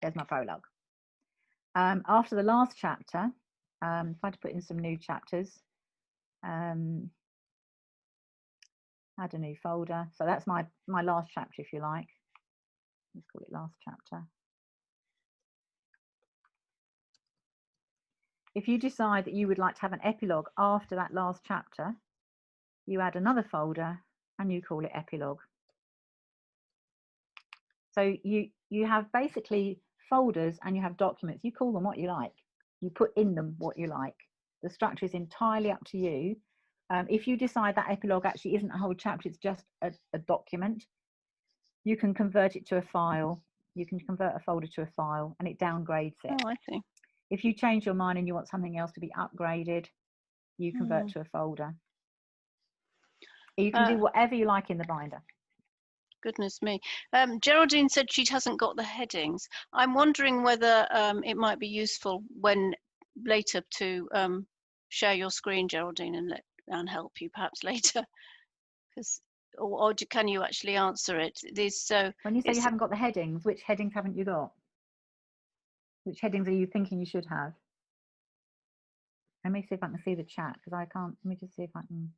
There's my prologue. After the last chapter, if I had to put in some new chapters, add a new folder. So that's my last chapter, if you like. Let's call it last chapter. If you decide that you would like to have an epilogue after that last chapter, you add another folder and you call it epilogue. So you have basically folders and you have documents. You call them what you like. You put in them what you like. The structure is entirely up to you. If you decide that epilogue actually isn't a whole chapter, it's just a document, you can convert it to a file. You can convert a folder to a file and it downgrades it. Oh, I see. If you change your mind and you want something else to be upgraded, you convert to a folder. You can do whatever you like in the binder. Goodness me. Geraldine said she hasn't got the headings. I'm wondering whether it might be useful when later to share your screen, Geraldine, and let Anne help you perhaps later. Or can you actually answer it? When you say you haven't got the headings, which headings haven't you got? Which headings are you thinking you should have? Let me see if I can see the chat, because I can't. Let me just see if I can.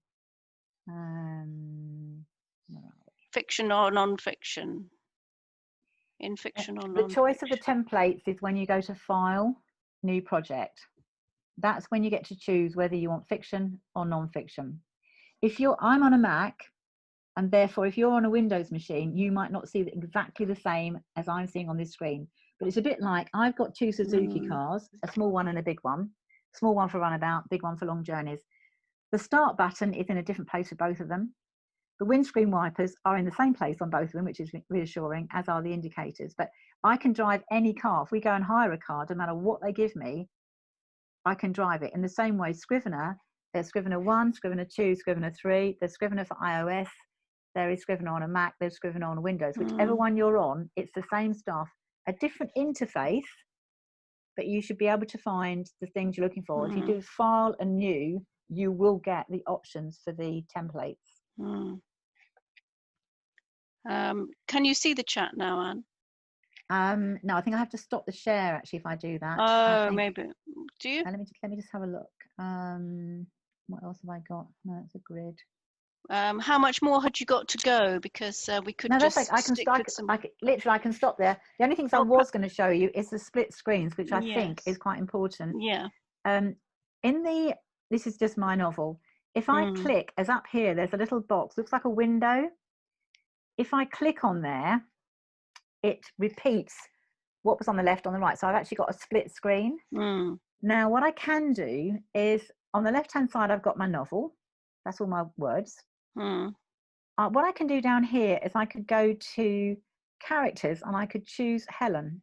Fiction or non-fiction? In fiction or non-fiction? The choice of the templates is when you go to File, New Project. That's when you get to choose whether you want fiction or non-fiction. I'm on a Mac, and therefore if you're on a Windows machine, you might not see exactly the same as I'm seeing on this screen. But it's a bit like I've got 2 Suzuki cars, a small one and a big one. Small one for runabout, big one for long journeys. The start button is in a different place for both of them. The windscreen wipers are in the same place on both of them, which is reassuring, as are the indicators. But I can drive any car. If we go and hire a car, no matter what they give me, I can drive it. In the same way, Scrivener, there's Scrivener 1, Scrivener 2, Scrivener 3, there's Scrivener for iOS, there is Scrivener on a Mac, there's Scrivener on Windows. Whichever one you're on, it's the same stuff, a different interface, but you should be able to find the things you're looking for. If you do File and New, you will get the options for the templates. Mm. Can you see the chat now, Anne? No, I think I have to stop the share actually if I do that. Oh, maybe. Do you? Let me just have a look. What else have I got? No, it's a grid. How much more had you got to go? Because we could just that's like, stick with some. Literally, I can stop there. The only things I was going to show you is the split screens, which I think is quite important. Yeah. This is just my novel. If I click, as up here, there's a little box, looks like a window. If I click on there, it repeats what was on the left on the right. So I've actually got a split screen. Now, what I can do is on the left-hand side, I've got my novel. That's all my words. What I can do down here is I could go to characters and I could choose Helen.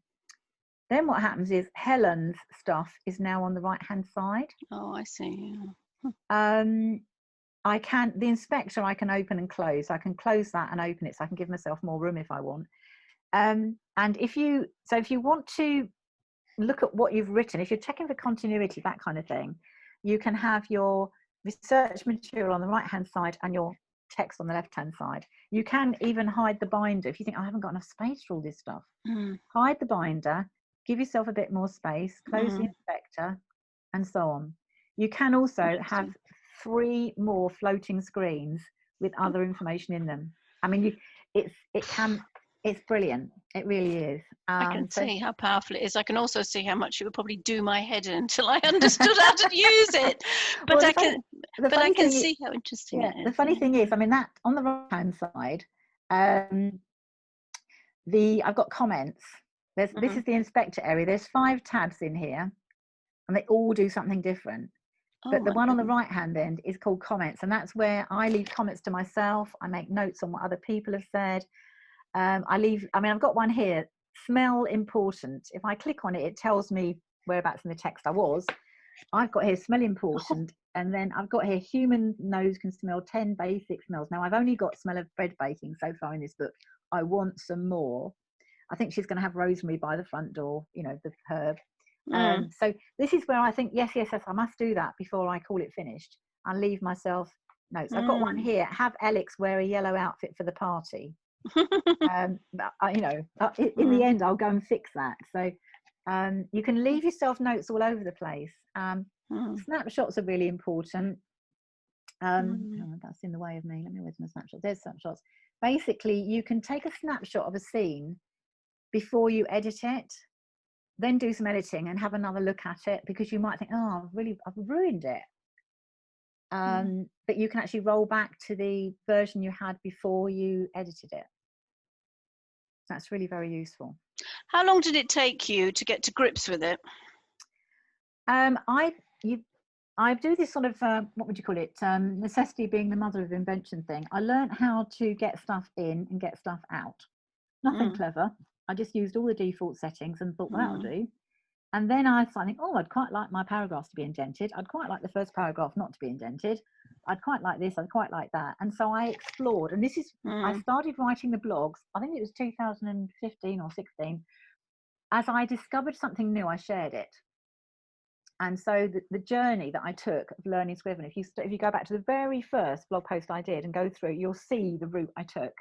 Then what happens is Helen's stuff is now on the right-hand side. Oh, I see. The inspector I can open and close. I can close that and open it so I can give myself more room if I want. And if you want to look at what you've written, if you're checking for continuity, that kind of thing, you can have your research material on the right hand side and your text on the left hand side. You can even hide the binder if you think I haven't got enough space for all this stuff. Hide the binder, give yourself a bit more space, close the inspector, and so on. You can also have 3 more floating screens with other information in them. I mean, it's brilliant. It really is. I can see how powerful it is. I can also see how much it would probably do my head in until I understood how to use it. But well, I can see how interesting it is. The funny thing is, I mean, that on the right hand side, I've got comments. This is the inspector area. There's 5 tabs in here, and they all do something different. But the one on the right hand end is called comments, and that's where I leave comments to myself. I make notes on what other people have said. I've got one here, smell important. If I click on it, it tells me whereabouts in the text I was. I've got here smell important, and then I've got here human nose can smell 10 basic smells. Now I've only got smell of bread baking so far in this book. I want some more. I think she's going to have rosemary by the front door, you know, the herb. So this is where I think, yes, I must do that before I call it finished. I'll leave myself notes. I've got one here, have Alex wear a yellow outfit for the party. In the end, I'll go and fix that. So you can leave yourself notes all over the place. Snapshots are really important. That's in the way of me. Let me where's my snapshots. There's snapshots. Basically, you can take a snapshot of a scene before you edit it, then do some editing and have another look at it, because you might think, oh, I've ruined it. But you can actually roll back to the version you had before you edited it. That's really very useful. How long did it take you to get to grips with it? I do this sort of, what would you call it? Necessity being the mother of invention thing. I learned how to get stuff in and get stuff out. Nothing clever. I just used all the default settings and thought, well, that'll do. And then I think, oh, I'd quite like my paragraphs to be indented. I'd quite like the first paragraph not to be indented. I'd quite like this. I'd quite like that. And so I explored. And this is, I started writing the blogs, I think it was 2015 or 16. As I discovered something new, I shared it. And so the journey that I took of learning Scrivener, if you go back to the very first blog post I did and go through, you'll see the route I took.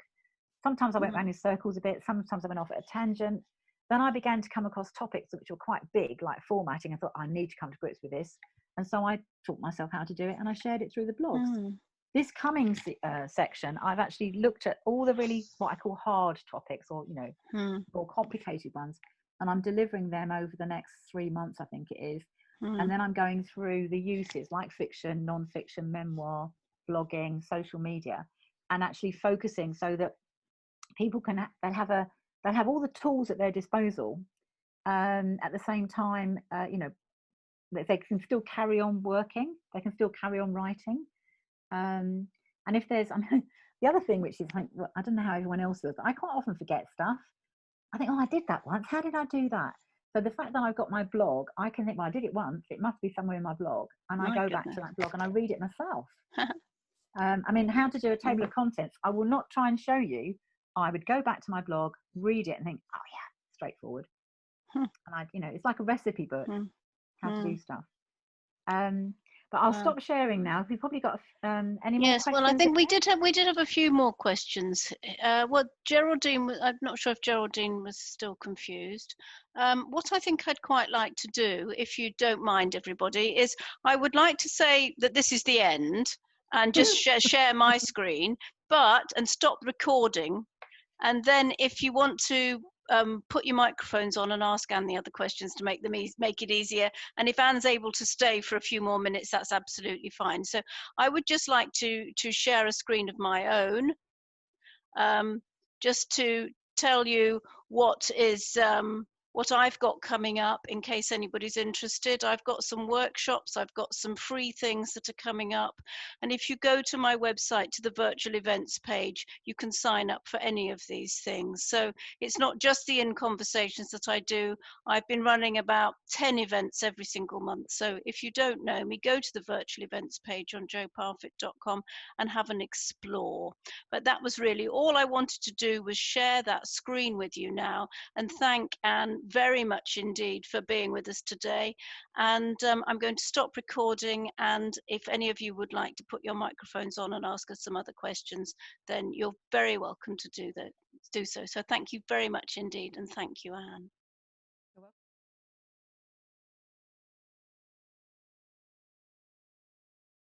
Sometimes I went around in circles a bit. Sometimes I went off at a tangent. Then I began to come across topics which were quite big, like formatting. I thought, I need to come to grips with this. And so I taught myself how to do it, and I shared it through the blogs. This coming section, I've actually looked at all the really, what I call hard topics, or, you know, more complicated ones. And I'm delivering them over the next 3 months, I think it is. And then I'm going through the uses like fiction, non-fiction, memoir, blogging, social media, and actually focusing so that people can they have all the tools at their disposal. At the same time, they can still carry on working. They can still carry on writing. And if there's, the other thing, which is, I don't know how everyone else does, but I quite often forget stuff. I think, oh, I did that once. How did I do that? So the fact that I've got my blog, I can think, well, I did it once. It must be somewhere in my blog. And I go back to that blog and I read it myself. How to do a table of contents, I will not try and show you. I would go back to my blog, read it and think, oh yeah, straightforward. And it's like a recipe book, how to do stuff. But I'll Wow. stop sharing now. We've probably got any more Yes, well, I questions think we again? did have a few more questions. What Geraldine, I'm not sure if Geraldine was still confused. What I think I'd quite like to do, if you don't mind, everybody, is I would like to say that this is the end and just share my screen, and stop recording. And then if you want to put your microphones on and ask Anne the other questions to make make it easier. And if Anne's able to stay for a few more minutes, that's absolutely fine. So I would just like to share a screen of my own, just to tell you what I've got coming up in case anybody's interested. I've got some workshops, I've got some free things that are coming up. And if you go to my website, to the virtual events page, you can sign up for any of these things. So it's not just the In Conversations that I do. I've been running about 10 events every single month. So if you don't know me, go to the virtual events page on joparfitt.com and have an explore. But that was really all I wanted to do, was share that screen with you now and thank Anne very much indeed for being with us today. And I'm going to stop recording, and if any of you would like to put your microphones on and ask us some other questions, then you're very welcome to do so. So thank you very much indeed, and thank you, Anne.